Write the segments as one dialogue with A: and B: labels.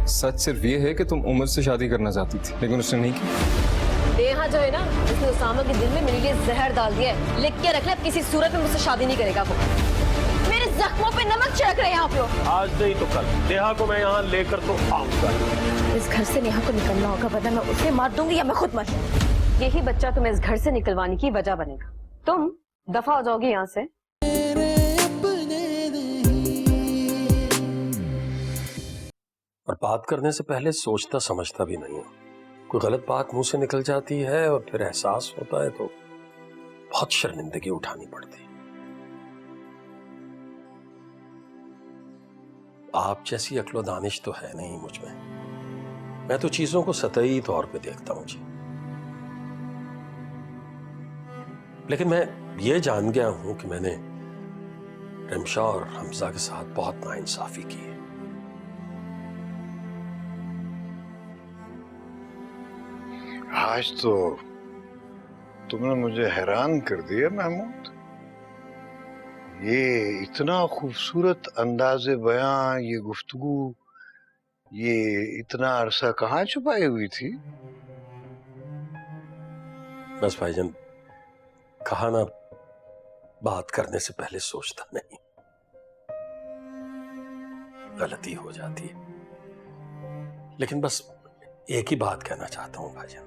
A: सच सिर्फ ये है कि तुम उमर से शादी करना चाहती थी, लेकिन उसने नहीं की।
B: नेहा जो है ना, उसने उसामा के दिल में मेरे लिए जहर डाल दिया है। लिख के रख ले, अब किसी सूरत में मुझसे शादी नहीं करेगा वो। मेरे जख्मों पे नमक छिड़क रहे हैं यहाँ पे।
C: आज नहीं तो कल नेहा को मैं यहाँ लेकर तो आऊंगा।
B: इस घर से नेहा को निकलना होगा, वरना मैं उसे मार दूंगी या मैं खुद मर जाऊंगी। यही बच्चा तुम्हें इस घर से निकलवाने की वजह बनेगा। तुम दफा हो जाओगी यहाँ से।
C: और बात करने से पहले सोचता समझता भी नहीं हूं। कोई गलत बात मुंह से निकल जाती है और फिर एहसास होता है तो बहुत शर्मिंदगी उठानी पड़ती है। आप जैसी अक्ल व दानिश तो है नहीं मुझ में। मैं तो चीजों को सतही तौर पे देखता हूं जी। लेकिन मैं ये जान गया हूं कि मैंने रिमशा और हमजा के साथ बहुत नाइंसाफी की है।
D: आज तो तुमने मुझे हैरान कर दिया महमूद। ये इतना खूबसूरत अंदाज़े बयां, ये गुफ्तगू, ये इतना अरसा कहाँ छुपाई हुई थी?
C: बस भाईजान, कहा ना, बात करने से पहले सोचता नहीं, गलती हो जाती है। लेकिन बस एक ही बात कहना चाहता हूं भाईजान,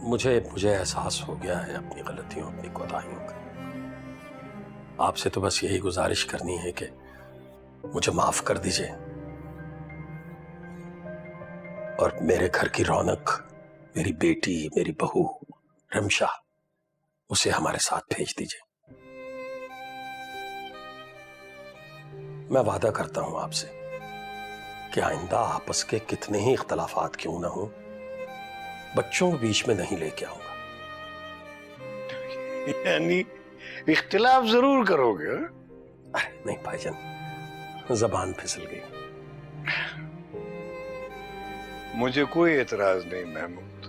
C: मुझे एहसास हो गया है अपनी गलतियों, अपनी कोताहियों का। आपसे तो बस यही गुजारिश करनी है कि मुझे माफ कर दीजिए और मेरे घर की रौनक, मेरी बेटी, मेरी बहू रिमशा, उसे हमारे साथ भेज दीजिए। मैं वादा करता हूं आपसे कि आइंदा आपस के कितने ही इख्तलाफात क्यों ना हो, बच्चों के बीच में नहीं लेके आऊंगा।
D: यानी इख्तिलाफ जरूर करोगे?
C: अरे नहीं भाईजान, जबान फिसल गई।
D: मुझे कोई एतराज नहीं महमूद।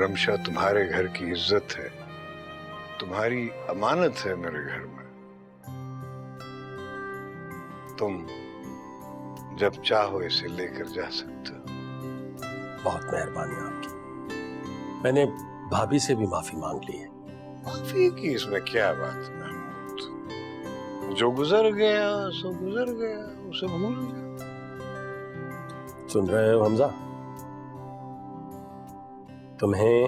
D: रिमशा तुम्हारे घर की इज्जत है, तुम्हारी अमानत है मेरे घर में। तुम जब चाहो इसे लेकर जा सकते हो।
C: बहुत मेहरबानी आपकी। मैंने भाभी से भी माफी मांग ली है।
D: माफी की इसमें क्या बात है महमूद? जो गुजर गया सो गुजर गया, उसे भूल जाओ।
C: सुन रहे हो हमजा? तुम्हें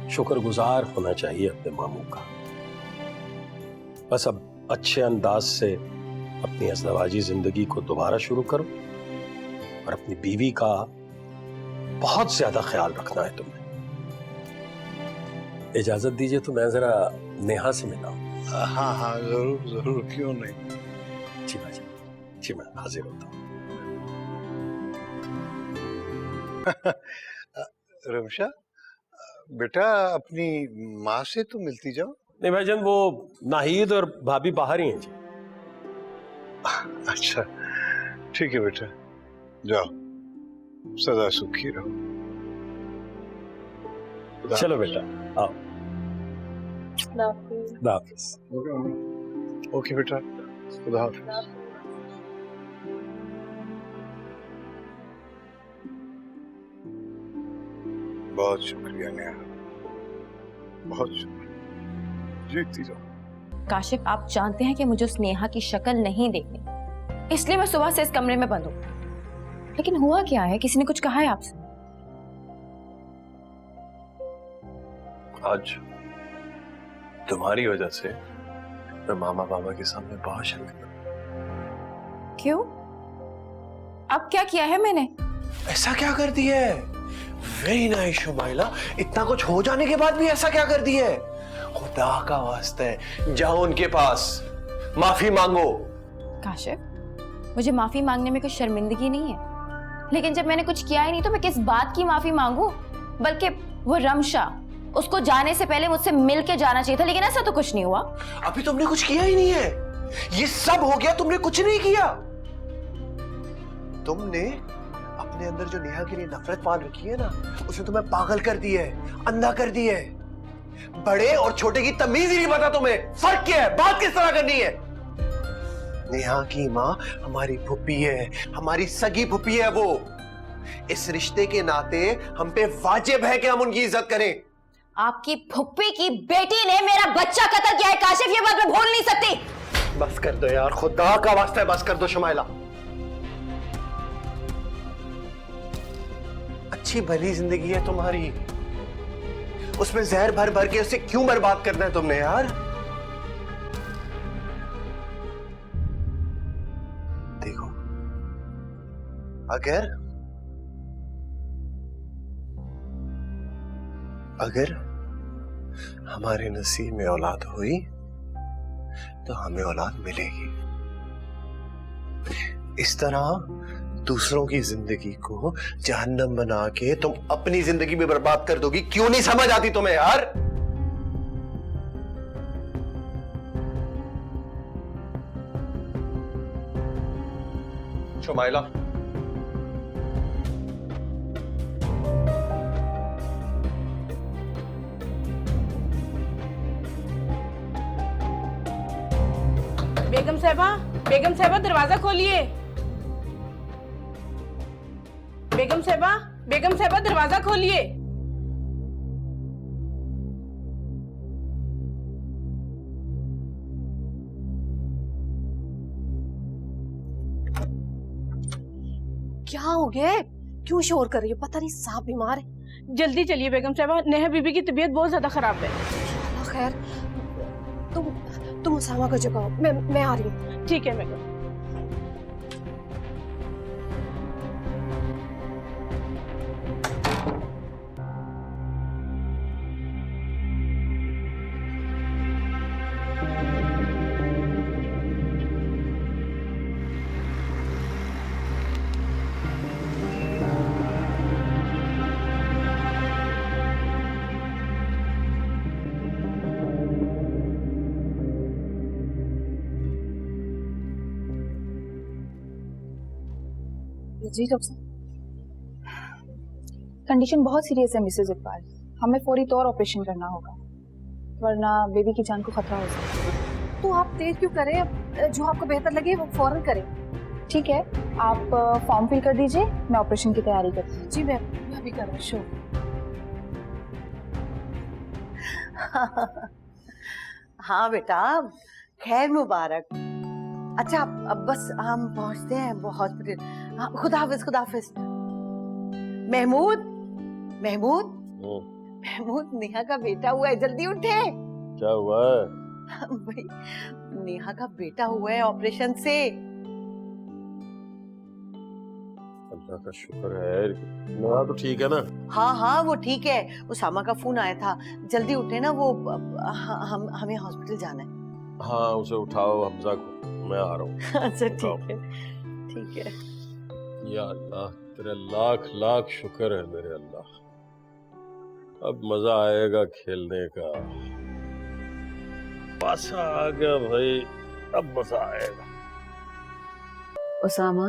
C: शुक्रगुजार होना चाहिए अपने मामू का। बस अब अच्छे अंदाज से अपनी अज़दवाजी जिंदगी को दोबारा शुरू करो और अपनी बीवी का बहुत ज्यादा ख्याल रखना है तुम्हें। इजाजत दीजिए तो मैं जरा नेहा से मिला हूं।
D: हाँ हाँ, जरूर जरूर, क्यों नहीं।
C: जी भाई जी, मैं हाजिर होता हूँ।
D: रिमशा बेटा, अपनी माँ से तो मिलती जाओ।
C: नहीं भाईजान, वो नाहिद और भाभी बाहर ही हैं जी।
D: अच्छा ठीक है बेटा, जाओ, सदा सुखी रहो।
C: चलो बेटा, आओ। खुदा हाफिज।
D: ओके बेटा, खुदा हाफिज। बहुत शुक्रिया नेहा, बहुत शुक्रिया। जीतती जाओ।
E: काशिफ, आप जानते हैं कि मुझे उस नेहा की शक्ल नहीं देखनी, इसलिए मैं सुबह से इस कमरे में बंद हूँ। लेकिन हुआ क्या है? किसी ने कुछ कहा है आपसे?
F: आज तुम्हारी वजह से मैं मामा बाबा के सामने बहुत शर्मिंदा।
E: क्यों? अब क्या किया है मैंने?
F: ऐसा क्या कर दिया है? वेरी नाइस शुमाइला, इतना कुछ हो जाने के बाद भी ऐसा क्या कर दिया है? खुदा का वास्ता है, जाओ उनके पास, माफी मांगो।
E: काशिफ, मुझे माफी मांगने में कोई शर्मिंदगी नहीं है, लेकिन जब मैंने कुछ किया ही नहीं तो मैं किस बात की माफी मांगू? बल्कि वो रमशा, उसको जाने से पहले मुझसे मिल के जाना चाहिए था, लेकिन ऐसा तो कुछ नहीं हुआ।
F: अभी तुमने कुछ किया ही नहीं है, ये सब हो गया, तुमने कुछ नहीं किया। तुमने अपने अंदर जो नेहा के लिए नफरत पाल रखी है ना, उसने तुम्हें पागल कर दिया है, अंधा कर दिया है। बड़े और छोटे की तमीज ही नहीं पता तुम्हें। फर्क क्या है, बात किस तरह करनी है? नेहा की माँ हमारी फुप्पी है, हमारी सगी फुप्पी है वो। इस रिश्ते के नाते हम पे वाजिब है कि हम उनकी इज्जत करें।
E: आपकी फुप्पी की बेटी ने मेरा बच्चा कत्ल किया है काशिफ, ये बात मैं भूल नहीं सकती।
F: बस कर दो यार, खुदा का वास्ता है बस कर दो शुमाइला। अच्छी भली जिंदगी है तुम्हारी, उसमें जहर भर भर के उसे क्यों बर्बाद करना है तुमने यार? देखो, अगर हमारे नसीब में औलाद हुई तो हमें औलाद मिलेगी। इस तरह दूसरों की जिंदगी को जहन्नम बना के तुम अपनी जिंदगी में बर्बाद कर दोगी। क्यों नहीं समझ आती तुम्हें यार? शुमाइला,
G: बेगम साहिबा दरवाजा खोलिए। बेगम साहिबा दरवाजा खोलिए।
B: क्या हो गया? क्यों शोर कर रही हो? पता नहीं सांप बीमार है।
G: जल्दी चलिए बेगम साहिबा, नेहा बीबी की तबीयत बहुत ज्यादा खराब है।
B: खैर, तुम उसामा को जगाओ, मैं आ रही हूँ।
G: ठीक है बेगम।
H: जी डॉक्टर साहब, कंडीशन बहुत सीरियस है मिसेज इकबाल, हमें फौरी तौर ऑपरेशन करना होगा वरना बेबी की जान को खतरा हो सकता है।
B: तो आप देर क्यों करें? जो आपको बेहतर लगे वो फौरन करें।
H: ठीक है, आप फॉर्म फिल कर दीजिए, मैं ऑपरेशन की तैयारी करती हूँ।
B: जी मैं अभी कर रहा हूँ। श्योर।
I: हाँ बेटा, खैर मुबारक। अच्छा अब बस हम पहुंचते हैं वो हॉस्पिटल। हाँ, खुदा हाफिज। महमूद नेहा का बेटा हुआ है, जल्दी उठे।
C: क्या हुआ है?
I: भाई नेहा का बेटा हुआ है ऑपरेशन से।
C: अल्लाह का शुक्र है। नेहा तो ठीक है ना?
I: हाँ वो ठीक है। उसामा का फोन आया था, जल्दी उठे ना, वो हमें हॉस्पिटल जाना है।
C: हाँ उसे उठाओ, हमजा को, मैं आ रहा हूँ।
I: अच्छा ठीक है।
C: या अल्लाह, तेरे लाख लाख शुक्र है मेरे अल्लाह। अब मजा आएगा खेलने का। पासा आ गया भाई, अब मजा आएगा।
H: उसामा,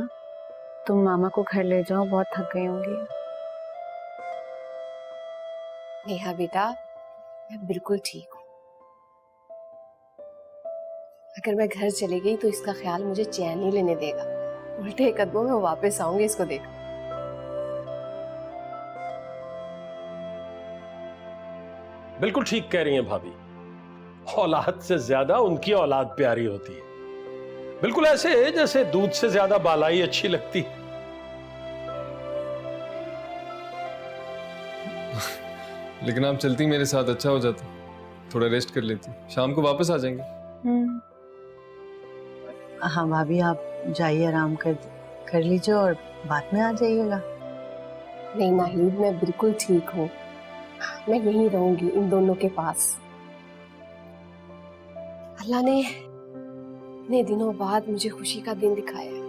H: तुम मामा को घर ले जाओ, बहुत थक गई होंगी।
B: नेहा बेटा, मैं बिल्कुल ठीक हूँ। अगर मैं घर चली गई तो इसका ख्याल मुझे चैन नहीं लेने देगा। उल्टे कदमों में वापस आऊंगी इसको देख।
C: बिल्कुल ठीक कह रही हैं भाभी, औलाद से ज्यादा उनकी औलाद प्यारी होती है। बिल्कुल ऐसे जैसे दूध से ज्यादा बालाई अच्छी लगती।
A: लेकिन आप चलती मेरे साथ अच्छा हो जाता, थोड़ा रेस्ट कर लेती, शाम को वापस आ जाएंगे।
I: हाँ भाभी, आप जाइए, आराम कर लीजिए और बाद में आ जाइएगा।
B: नहीं नाहिद, मैं बिल्कुल ठीक हूँ। मैं यहीं रहूंगी इन दोनों के पास। अल्लाह ने इतने दिनों बाद मुझे खुशी का दिन दिखाया है।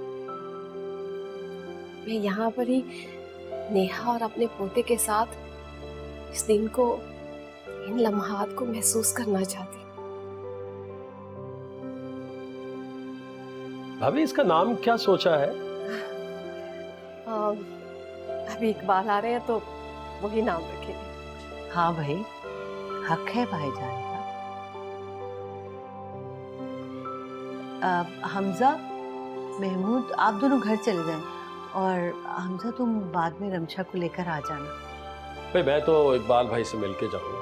B: मैं यहाँ पर ही नेहा और अपने पोते के साथ इस दिन को, इन लम्हात को महसूस करना चाहती हूँ।
C: भाभी इसका नाम क्या सोचा है?
B: अभी इकबाल आ रहे हैं तो वही नाम रखेंगे।
I: हाँ भाई, हक है भाईजान का। हमजा महमूद आप दोनों घर चले जाएं और हमजा तुम बाद में रमशा को लेकर आ जाना।
C: भाई मैं तो इकबाल भाई से मिल के जाऊंगा,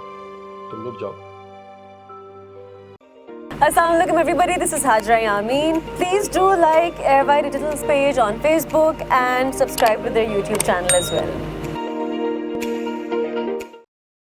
C: तुम लोग जाओ।
J: Assalamualaikum everybody, this is Hajra Yamin. Please do like Airby Digital's page on Facebook and subscribe to their YouTube channel as well.